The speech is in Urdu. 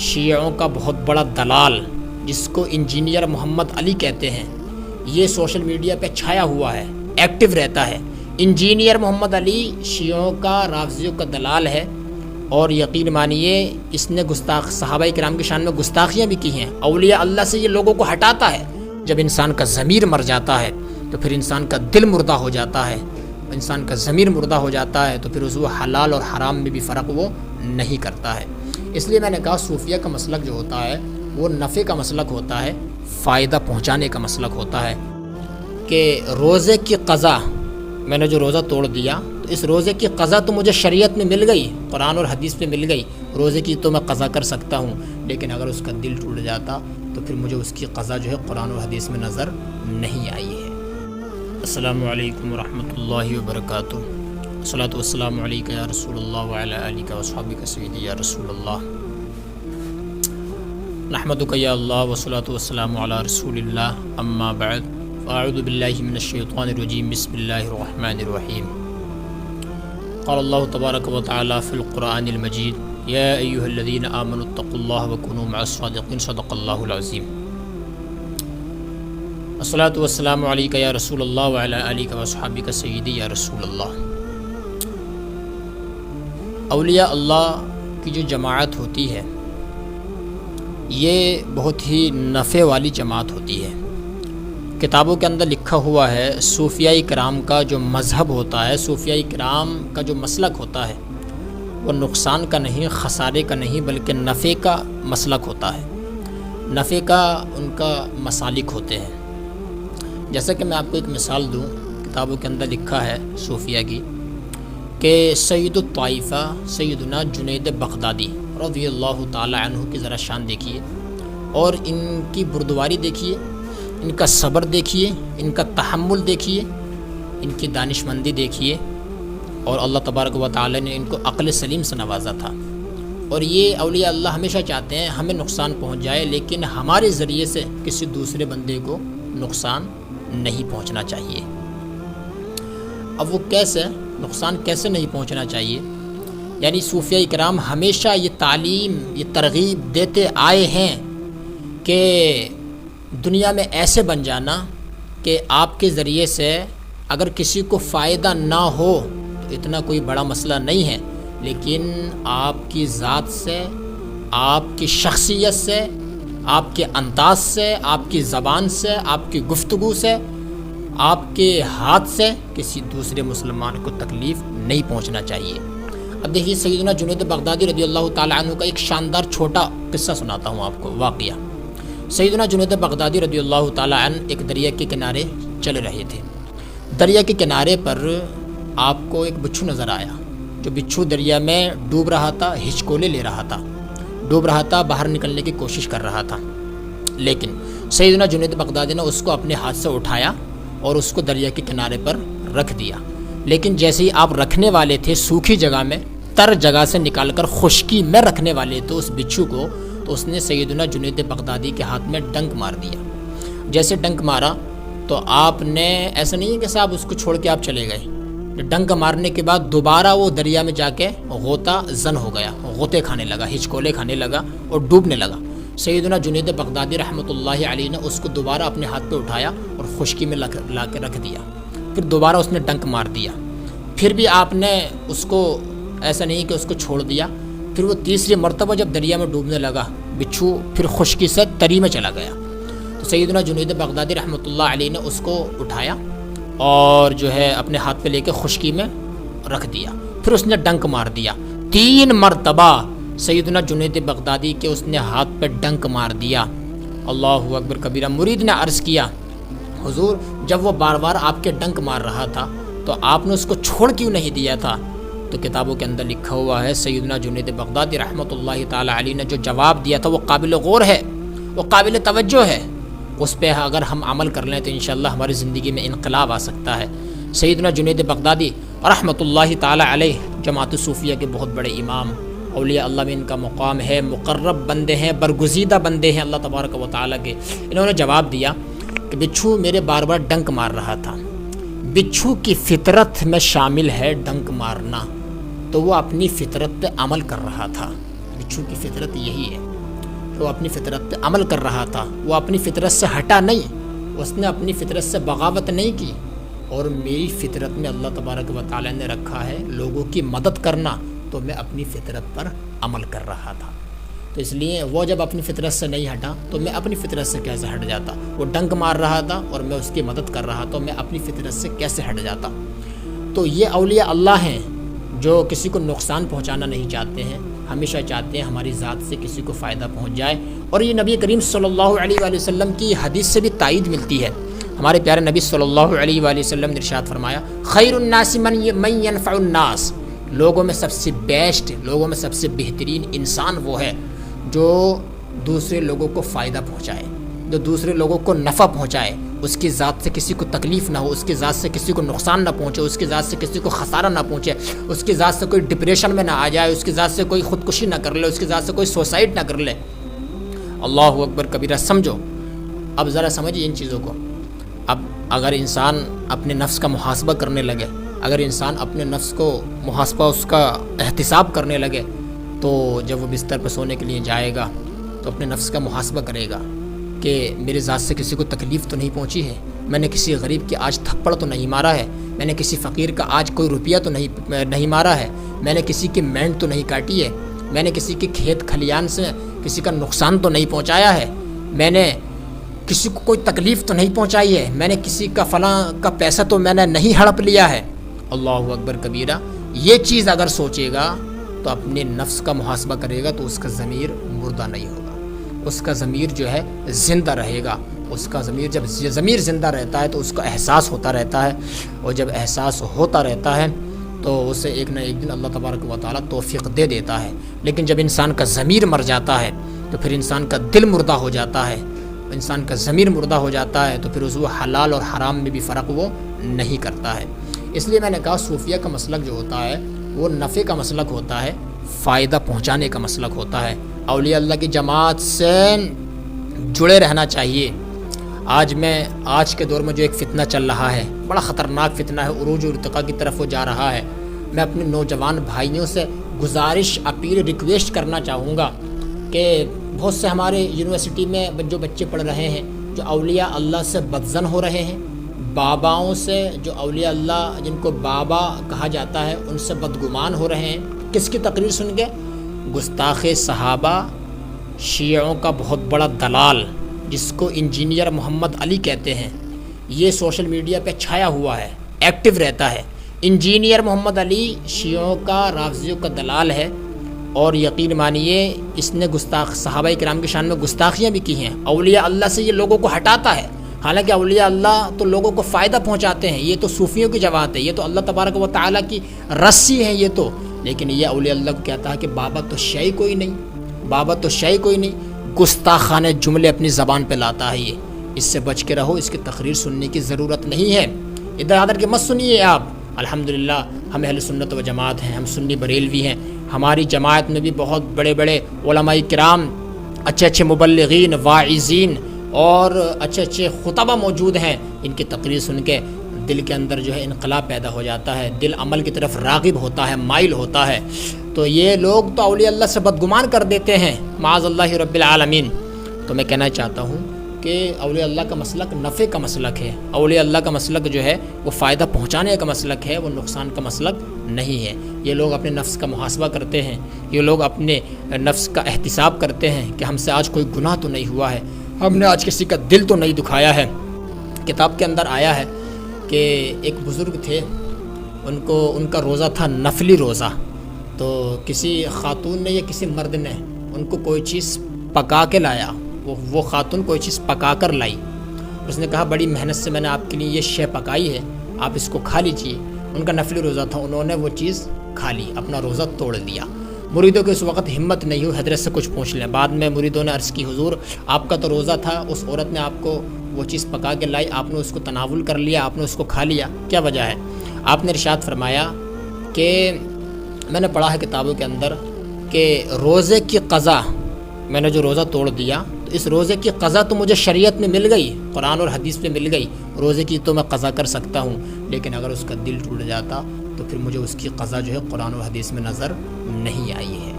شیعوں کا بہت بڑا دلال جس کو انجینئر محمد علی کہتے ہیں، یہ سوشل میڈیا پہ چھایا ہوا ہے، ایکٹیو رہتا ہے۔ انجینئر محمد علی شیعوں کا، رافضیوں کا دلال ہے، اور یقین مانیے اس نے صحابہ کرام کی شان میں گستاخیاں بھی کی ہیں۔ اولیاء اللہ سے یہ لوگوں کو ہٹاتا ہے۔ جب انسان کا ضمیر مر جاتا ہے تو پھر انسان کا دل مردہ ہو جاتا ہے، انسان کا ضمیر مردہ ہو جاتا ہے تو پھر اس وہ حلال اور حرام میں بھی فرق وہ نہیں کرتا ہے۔ اس لیے میں نے کہا صوفیہ کا مسلک جو ہوتا ہے وہ نفع کا مسلک ہوتا ہے، فائدہ پہنچانے کا مسلک ہوتا ہے۔ کہ روزے کی قضا، میں نے جو روزہ توڑ دیا تو اس روزے کی قضا تو مجھے شریعت میں مل گئی، قرآن اور حدیث پہ مل گئی، روزے کی تو میں قضا کر سکتا ہوں، لیکن اگر اس کا دل ٹوٹ جاتا تو پھر مجھے اس کی قضا جو ہے قرآن اور حدیث میں نظر نہیں آئی ہے۔ السلام علیکم ورحمۃ اللہ وبرکاتہ۔ الصلاۃ والسلام علیک یا رسول اللہ وعلی آلک واصحابک سیدی یا رسول اللہ۔ نحمدک یا اللہ والصلاۃ والسلام علی رسول اللہ، اما بعد، فاعوذ باللہ من الشیطان الرجیم، بسم اللہ الرحمن الرحیم۔ قال اللہ تبارک و تعالی فی القرآن المجید، یا ایہا الذین آمنوا اتقوا اللہ وکونوا مع الصادقین، صدق اللہ العظیم۔ الصلاۃ والسلام علیک یا رسول اللہ وعلی آلک واصحابک سیدی یا رسول اللہ۔ اولیاء اللہ کی جو جماعت ہوتی ہے یہ بہت ہی نفع والی جماعت ہوتی ہے۔ کتابوں کے اندر لکھا ہوا ہے صوفیاء کرام کا جو مذہب ہوتا ہے، صوفیاء کرام کا جو مسلک ہوتا ہے وہ نقصان کا نہیں، خسارے کا نہیں، بلکہ نفع کا مسلک ہوتا ہے، نفع کا ان کا مسالک ہوتے ہیں۔ جیسا کہ میں آپ کو ایک مثال دوں، کتابوں کے اندر لکھا ہے صوفیاء کی کہ سید الطائفہ سیدنا جنید بغدادی رضی اللہ تعالی عنہ کی ذرا شان دیکھیے، اور ان کی بردباری دیکھیے، ان کا صبر دیکھیے، ان کا تحمل دیکھیے، ان کی دانش مندی دیکھیے، اور اللہ تبارک و تعالی نے ان کو عقل سلیم سے نوازا تھا۔ اور یہ اولیاء اللہ ہمیشہ چاہتے ہیں ہمیں نقصان پہنچ جائے، لیکن ہمارے ذریعے سے کسی دوسرے بندے کو نقصان نہیں پہنچنا چاہیے۔ اب وہ کیسے نقصان کیسے نہیں پہنچنا چاہیے؟ یعنی صوفیاء کرام ہمیشہ یہ تعلیم، یہ ترغیب دیتے آئے ہیں کہ دنیا میں ایسے بن جانا کہ آپ کے ذریعے سے اگر کسی کو فائدہ نہ ہو تو اتنا کوئی بڑا مسئلہ نہیں ہے، لیکن آپ کی ذات سے، آپ کی شخصیت سے، آپ کے انداز سے، آپ کی زبان سے، آپ کی گفتگو سے، آپ کے ہاتھ سے کسی دوسرے مسلمان کو تکلیف نہیں پہنچنا چاہیے۔ اب دیکھیے سیدنا جنید بغدادی رضی اللہ تعالی عنہ کا ایک شاندار چھوٹا قصہ سناتا ہوں آپ کو، واقعہ۔ سیدنا جنید بغدادی رضی اللہ تعالی عنہ ایک دریا کے کنارے چل رہے تھے۔ دریا کے کنارے پر آپ کو ایک بچھو نظر آیا، جو بچھو دریا میں ڈوب رہا تھا، ہچکولے لے رہا تھا، ڈوب رہا تھا، باہر نکلنے کی کوشش کر رہا تھا، لیکن سیدنا جنید بغدادی نے اس کو اپنے ہاتھ سے اٹھایا اور اس کو دریا کے کنارے پر رکھ دیا۔ لیکن جیسے ہی آپ رکھنے والے تھے سوکھی جگہ میں، تر جگہ سے نکال کر خشکی میں رکھنے والے تو اس بچھو کو، تو اس نے سیدنا جنید بغدادی کے ہاتھ میں ڈنک مار دیا۔ جیسے ڈنک مارا تو آپ نے، ایسا نہیں ہے کہ صاحب اس کو چھوڑ کے آپ چلے گئے، ڈنک مارنے کے بعد دوبارہ وہ دریا میں جا کے غوطہ زن ہو گیا، غوطے کھانے لگا، ہچکولے کھانے لگا اور ڈوبنے لگا۔ سیدنا جنید بغدادی رحمۃ اللہ علیہ نے اس کو دوبارہ اپنے ہاتھ پہ اٹھایا اور خشکی میں لا کے رکھ دیا۔ پھر دوبارہ اس نے ڈنک مار دیا، پھر بھی آپ نے اس کو، ایسا نہیں کہ اس کو چھوڑ دیا، پھر وہ تیسری مرتبہ جب دریا میں ڈوبنے لگا بچھو، پھر خشکی سے تری میں چلا گیا۔ تو سیدنا جنید بغدادی رحمۃ اللہ علیہ نے اس کو اٹھایا اور جو ہے اپنے ہاتھ پہ لے کے خشکی میں رکھ دیا، پھر اس نے ڈنک مار دیا۔ 3 مرتبہ سیدنا جنید بغدادی کے اس نے ہاتھ پہ ڈنک مار دیا۔ اللہ اکبر کبیرہ۔ مرید نے عرض کیا، حضور جب وہ بار بار آپ کے ڈنک مار رہا تھا تو آپ نے اس کو چھوڑ کیوں نہیں دیا تھا؟ تو کتابوں کے اندر لکھا ہوا ہے سیدنا جنید بغدادی رحمۃ اللہ تعالی علیہ نے جو جواب دیا تھا وہ قابل غور ہے، وہ قابل توجہ ہے، اس پہ اگر ہم عمل کر لیں تو انشاءاللہ ہماری زندگی میں انقلاب آ سکتا ہے۔ سیدنا جنید بغدادی رحمۃ اللہ تعالی علیہ جماعت صوفیہ کے بہت بڑے امام، اولیاء اللہ میں ان کا مقام ہے، مقرب بندے ہیں، برگزیدہ بندے ہیں اللہ تبارک و تعالیٰ کے۔ انہوں نے جواب دیا کہ بچھو میرے بار بار ڈنک مار رہا تھا، بچھو کی فطرت میں شامل ہے ڈنک مارنا، تو وہ اپنی فطرت پہ عمل کر رہا تھا، بچھو کی فطرت یہی ہے کہ وہ اپنی فطرت پہ عمل کر رہا تھا، وہ اپنی فطرت سے ہٹا نہیں، اس نے اپنی فطرت سے بغاوت نہیں کی، اور میری فطرت میں اللہ تبارک و تعالیٰ نے رکھا ہے لوگوں کی مدد کرنا، تو میں اپنی فطرت پر عمل کر رہا تھا۔ تو اس لیے وہ جب اپنی فطرت سے نہیں ہٹا تو میں اپنی فطرت سے کیسے ہٹ جاتا؟ وہ ڈنک مار رہا تھا اور میں اس کی مدد کر رہا تو میں اپنی فطرت سے کیسے ہٹ جاتا؟ تو یہ اولیاء اللہ ہیں جو کسی کو نقصان پہنچانا نہیں چاہتے ہیں، ہمیشہ چاہتے ہیں ہماری ذات سے کسی کو فائدہ پہنچ جائے، اور یہ نبی کریم صلی اللہ علیہ وآلہ وسلم کی حدیث سے بھی تائید ملتی ہے۔ ہمارے پیارے نبی صلی اللہ علیہ وآلہ وسلم نے ارشاد فرمایا، خیر الناس من ینفع الناس، لوگوں میں سب سے بیسٹ، لوگوں میں سب سے بہترین انسان وہ ہے جو دوسرے لوگوں کو فائدہ پہنچائے، جو دوسرے لوگوں کو نفع پہنچائے، اس کی ذات سے کسی کو تکلیف نہ ہو، اس کی ذات سے کسی کو نقصان نہ پہنچے، اس کی ذات سے کسی کو خسارہ نہ پہنچے، اس کی ذات سے کوئی ڈپریشن میں نہ آ جائے، اس کی ذات سے کوئی خودکشی نہ کر لے، اس کی ذات سے کوئی سوسائڈ نہ کر لے۔ اللہ اکبر کبیرہ، سمجھو، اب ذرا سمجھیے ان چیزوں کو۔ اب اگر انسان اپنے نفس کا محاسبہ کرنے لگے، اگر انسان اپنے نفس کو محاسبہ، اس کا احتساب کرنے لگے، تو جب وہ بستر پر سونے کے لیے جائے گا تو اپنے نفس کا محاسبہ کرے گا کہ میرے ذات سے کسی کو تکلیف تو نہیں پہنچی ہے، میں نے کسی غریب کی آج تھپڑ تو نہیں مارا ہے، میں نے کسی فقیر کا آج کوئی روپیہ تو نہیں مارا ہے، میں نے کسی کی مینڈ تو نہیں کاٹی ہے، میں نے کسی کے کھیت کھلیان سے کسی کا نقصان تو نہیں پہنچایا ہے، میں نے کسی کو کوئی تکلیف تو نہیں پہنچائی ہے، میں نے کسی کا فلاں کا پیسہ تو میں نے نہیں ہڑپ لیا ہے۔ اللہ اکبر کبیرہ، یہ چیز اگر سوچے گا تو اپنے نفس کا محاسبہ کرے گا تو اس کا ضمیر مردہ نہیں ہوگا، اس کا ضمیر جو ہے زندہ رہے گا۔ اس کا ضمیر، جب ضمیر زندہ رہتا ہے تو اس کا احساس ہوتا رہتا ہے، اور جب احساس ہوتا رہتا ہے تو اسے ایک نہ ایک دن اللہ تبارک و تعالیٰ توفیق دے دیتا ہے۔ لیکن جب انسان کا ضمیر مر جاتا ہے تو پھر انسان کا دل مردہ ہو جاتا ہے، انسان کا ضمیر مردہ ہو جاتا ہے تو پھر اس وہ حلال اور حرام میں بھی فرق وہ نہیں کرتا ہے۔ اس لیے میں نے کہا صوفیہ کا مسلک جو ہوتا ہے وہ نفع کا مسلک ہوتا ہے، فائدہ پہنچانے کا مسلک ہوتا ہے۔ اولیاء اللہ کی جماعت سے جڑے رہنا چاہیے۔ آج کے دور میں جو ایک فتنہ چل رہا ہے، بڑا خطرناک فتنہ ہے، عروج و ارتقاء کی طرف وہ جا رہا ہے۔ میں اپنے نوجوان بھائیوں سے گزارش، اپیل، ریکویسٹ کرنا چاہوں گا کہ بہت سے ہمارے یونیورسٹی میں جو بچے پڑھ رہے ہیں جو اولیاء اللہ سے بدظن ہو رہے ہیں، باباؤں سے، جو اولیاء اللہ جن کو بابا کہا جاتا ہے ان سے بدگمان ہو رہے ہیں۔ کس کی تقریر سن کے؟ گستاخ صحابہ، شیعوں کا بہت بڑا دلال جس کو انجینئر محمد علی کہتے ہیں، یہ سوشل میڈیا پہ چھایا ہوا ہے، ایکٹیو رہتا ہے۔ انجینئر محمد علی شیعوں کا، رافضیوں کا دلال ہے، اور یقین مانیے اس نے گستاخ صحابہ کرام کی شان میں گستاخیاں بھی کی ہیں۔ اولیاء اللہ سے یہ لوگوں کو ہٹاتا ہے، حالانکہ اولیاء اللہ تو لوگوں کو فائدہ پہنچاتے ہیں، یہ تو صوفیوں کی جماعت ہے، یہ تو اللہ تبارک و تعالیٰ کی رسی ہے یہ تو، لیکن یہ اولیاء اللہ کو کہتا ہے کہ بابا تو شے کوئی نہیں، بابا تو شے کوئی نہیں۔ گستاخانہ جملے اپنی زبان پہ لاتا ہے یہ، اس سے بچ کے رہو، اس کی تقریر سننے کی ضرورت نہیں ہے، ادھر ادھر کے مت سنیے آپ۔ الحمدللہ ہم اہل سنت و جماعت ہیں، ہم سنی بریلوی ہیں، ہماری جماعت میں بھی بہت بڑے بڑے علماء کرام، اچھے اچھے مبلغین، واعظین اور اچھے اچھے خطبہ موجود ہیں۔ ان کی تقریر سن کے دل کے اندر جو ہے انقلاب پیدا ہو جاتا ہے، دل عمل کی طرف راغب ہوتا ہے، مائل ہوتا ہے۔ تو یہ لوگ تو اولیاء اللہ سے بدگمان کر دیتے ہیں، معاذ اللہ رب العالمین۔ تو میں کہنا چاہتا ہوں کہ اولیاء اللہ کا مسلک نفع کا مسلک ہے، اولیاء اللہ کا مسلک جو ہے وہ فائدہ پہنچانے کا مسلک ہے، وہ نقصان کا مسلک نہیں ہے۔ یہ لوگ اپنے نفس کا محاسبہ کرتے ہیں، یہ لوگ اپنے نفس کا احتساب کرتے ہیں کہ ہم سے آج کوئی گناہ تو نہیں ہوا ہے، ہم نے آج کسی کا دل تو نہیں دکھایا ہے۔ کتاب کے اندر آیا ہے کہ ایک بزرگ تھے، ان کا روزہ تھا نفلی روزہ، تو کسی خاتون نے یا کسی مرد نے ان کو کوئی چیز پکا کے لایا، وہ خاتون کوئی چیز پکا کر لائی، اس نے کہا بڑی محنت سے میں نے آپ کے لیے یہ شے پکائی ہے، آپ اس کو کھا لیجیے۔ ان کا نفلی روزہ تھا، انہوں نے وہ چیز کھا لی، اپنا روزہ توڑ دیا۔ مریدوں کو اس وقت ہمت نہیں ہوئی حضرت سے کچھ پوچھ لیں۔ بعد میں مریدوں نے عرض کی حضور آپ کا تو روزہ تھا، اس عورت نے آپ کو وہ چیز پکا کے لائی، آپ نے اس کو تناول کر لیا، آپ نے اس کو کھا لیا، کیا وجہ ہے؟ آپ نے ارشاد فرمایا کہ میں نے پڑھا ہے کتابوں کے اندر کہ روزے کی قضا، میں نے جو روزہ توڑ دیا تو اس روزے کی قضا تو مجھے شریعت میں مل گئی، قرآن اور حدیث میں مل گئی، روزے کی تو میں قضا کر سکتا ہوں، لیکن اگر اس کا دل ٹوٹ جاتا تو پھر مجھے اس کی قضا جو ہے قرآن اور حدیث میں نظر نہیں آئی ہے۔